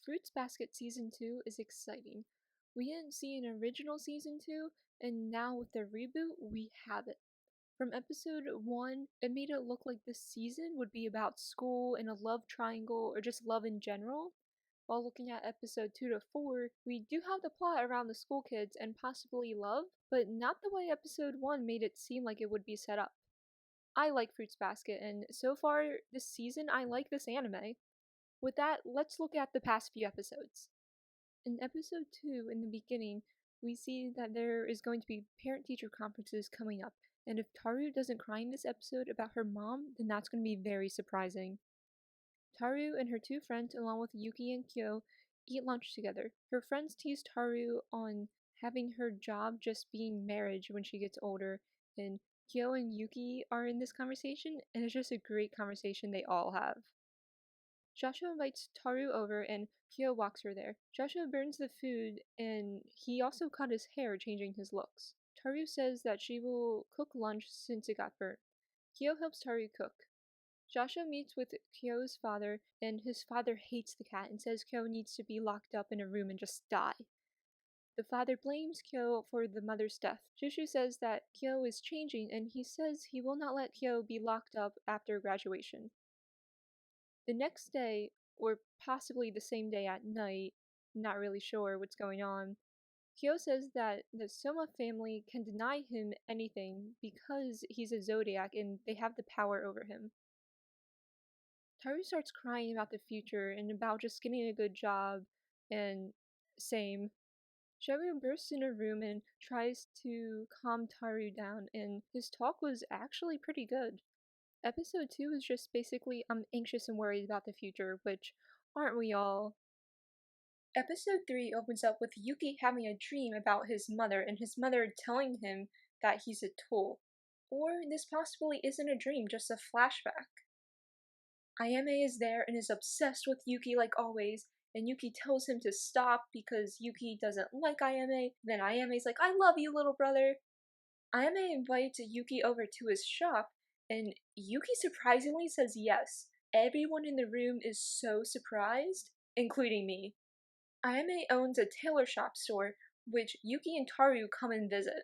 Fruits Basket Season 2 is exciting. We didn't see an original Season 2, and now with the reboot, we have it. From episode 1, it made it look like this season would be about school and a love triangle or just love in general. While looking at episode 2 to 4, we do have the plot around the school kids and possibly love, but not the way episode 1 made it seem like it would be set up. I like Fruits Basket, and so far this season, I like this anime. With that, let's look at the past few episodes. In episode 2, in the beginning, we see that there is going to be parent-teacher conferences coming up, and if Taru doesn't cry in this episode about her mom, then that's going to be very surprising. Taru and her two friends, along with Yuki and Kyo, eat lunch together. Her friends tease Taru on having her job just being marriage when she gets older, and Kyo and Yuki are in this conversation, and it's just a great conversation they all have. Joshua invites Taru over and Kyo walks her there. Joshua burns the food and he also cut his hair, changing his looks. Taru says that she will cook lunch since it got burnt. Kyo helps Taru cook. Joshua meets with Kyo's father and his father hates the cat and says Kyo needs to be locked up in a room and just die. The father blames Kyo for the mother's death. Shushu says that Kyo is changing and he says he will not let Kyo be locked up after graduation. The next day, or possibly the same day at night, not really sure what's going on, Kyo says that the Soma family can deny him anything because he's a Zodiac and they have the power over him. Taru starts crying about the future and about just getting a good job, and same. Sharu bursts in her room and tries to calm Taru down, and his talk was actually pretty good. Episode 2 is just basically I'm anxious and worried about the future, which aren't we all? Episode 3 opens up with Yuki having a dream about his mother and his mother telling him that he's a tool. Or this possibly isn't a dream, just a flashback. Ayame is there and is obsessed with Yuki like always, and Yuki tells him to stop because Yuki doesn't like Ayame. Then Ayame's like, I love you, little brother. Ayame invites Yuki over to his shop, and Yuki surprisingly says yes. Everyone in the room is so surprised, including me. Ayame owns a tailor shop store, which Yuki and Taru come and visit.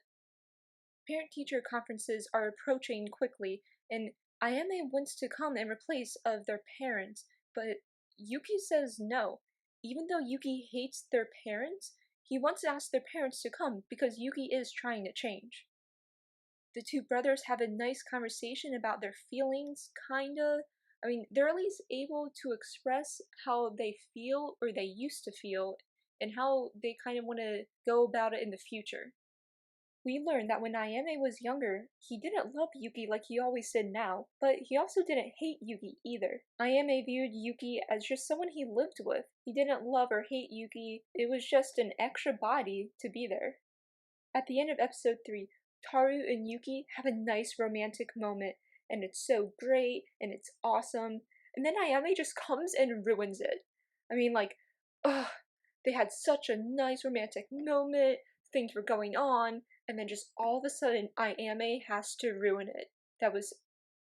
Parent-teacher conferences are approaching quickly, and Ayame wants to come in replace of their parents, but Yuki says no. Even though Yuki hates their parents, he wants to ask their parents to come because Yuki is trying to change. The two brothers have a nice conversation about their feelings, kinda. I mean, they're at least able to express how they feel or they used to feel and how they kind of want to go about it in the future. We learn that when Ayame was younger, he didn't love Yuki like he always did now, but he also didn't hate Yuki either. Ayame viewed Yuki as just someone he lived with. He didn't love or hate Yuki, it was just an extra body to be there. At the end of episode 3, Taru and Yuki have a nice romantic moment, and it's so great, and it's awesome, and then Ayame just comes and ruins it. I mean, like, ugh, they had such a nice romantic moment, things were going on, and then just all of a sudden Ayame has to ruin it. That was,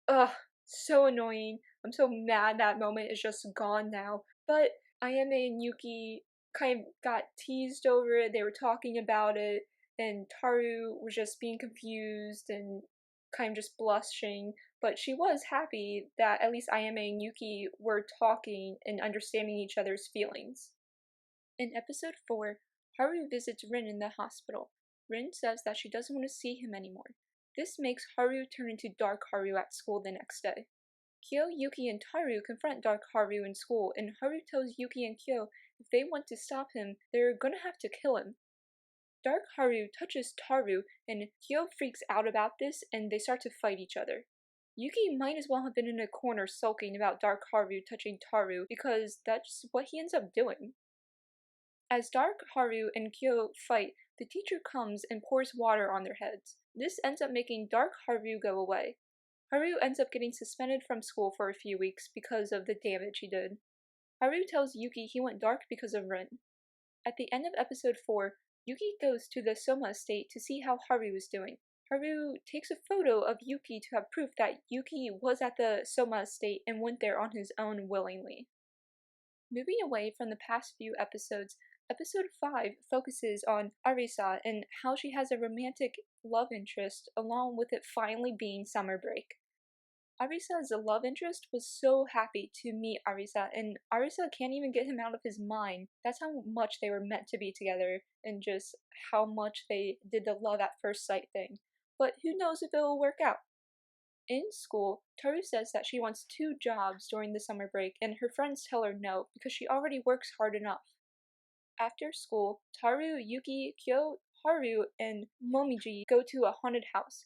ugh, so annoying. I'm so mad that moment is just gone now. But Ayame and Yuki kind of got teased over it, they were talking about it, and Taru was just being confused and kind of just blushing, but she was happy that at least Ayame and Yuki were talking and understanding each other's feelings. In episode 4, Haru visits Rin in the hospital. Rin says that she doesn't want to see him anymore. This makes Haru turn into Dark Haru at school the next day. Kyo, Yuki, and Taru confront Dark Haru in school, and Haru tells Yuki and Kyo if they want to stop him, they're gonna have to kill him. Dark Haru touches Taru, and Kyo freaks out about this, and they start to fight each other. Yuki might as well have been in a corner sulking about Dark Haru touching Taru, because that's what he ends up doing. As Dark Haru and Kyo fight, the teacher comes and pours water on their heads. This ends up making Dark Haru go away. Haru ends up getting suspended from school for a few weeks because of the damage he did. Haru tells Yuki he went dark because of Rin. At the end of episode 4, Yuki goes to the Soma estate to see how Haru is doing. Haru takes a photo of Yuki to have proof that Yuki was at the Soma estate and went there on his own willingly. Moving away from the past few episodes, episode 5 focuses on Arisa and how she has a romantic love interest, along with it finally being summer break. Arisa's love interest was so happy to meet Arisa, and Arisa can't even get him out of his mind. That's how much they were meant to be together, and just how much they did the love at first sight thing. But who knows if it will work out? In school, Taru says that she wants two jobs during the summer break, and her friends tell her no because she already works hard enough. After school, Taru, Yuki, Kyo, Haru, and Momiji go to a haunted house.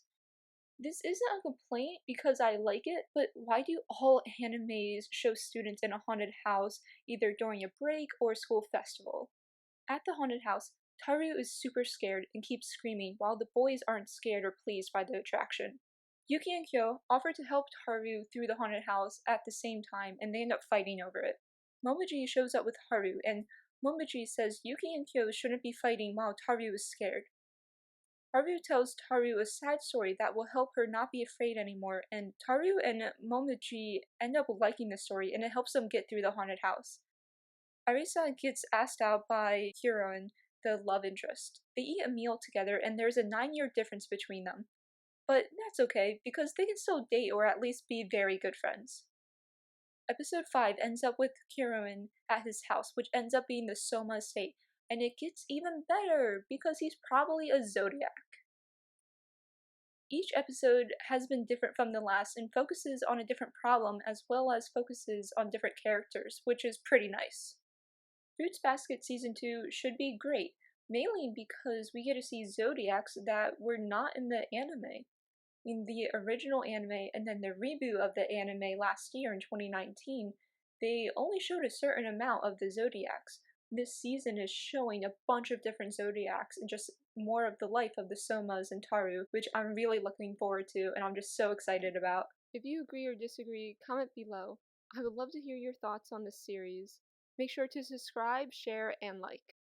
This isn't a complaint because I like it, but why do all animes show students in a haunted house either during a break or a school festival? At the haunted house, Taru is super scared and keeps screaming while the boys aren't scared or pleased by the attraction. Yuki and Kyo offer to help Haru through the haunted house at the same time and they end up fighting over it. Momiji shows up with Haru and Momiji says Yuki and Kyo shouldn't be fighting while Taru is scared. Haru tells Taru a sad story that will help her not be afraid anymore, and Taru and Momiji end up liking the story and it helps them get through the haunted house. Arisa gets asked out by Huron, the love interest. They eat a meal together and there's a 9-year difference between them. But that's okay, because they can still date or at least be very good friends. Episode 5 ends up with Kieran at his house, which ends up being the Soma estate, and it gets even better because he's probably a zodiac. Each episode has been different from the last and focuses on a different problem as well as focuses on different characters, which is pretty nice. Fruits Basket Season 2 should be great, mainly because we get to see zodiacs that were not in the anime. In the original anime and then the reboot of the anime last year in 2019, they only showed a certain amount of the zodiacs. This season is showing a bunch of different zodiacs and just more of the life of the Somas and Taru, which I'm really looking forward to and I'm just so excited about. If you agree or disagree, comment below. I would love to hear your thoughts on this series. Make sure to subscribe, share, and like.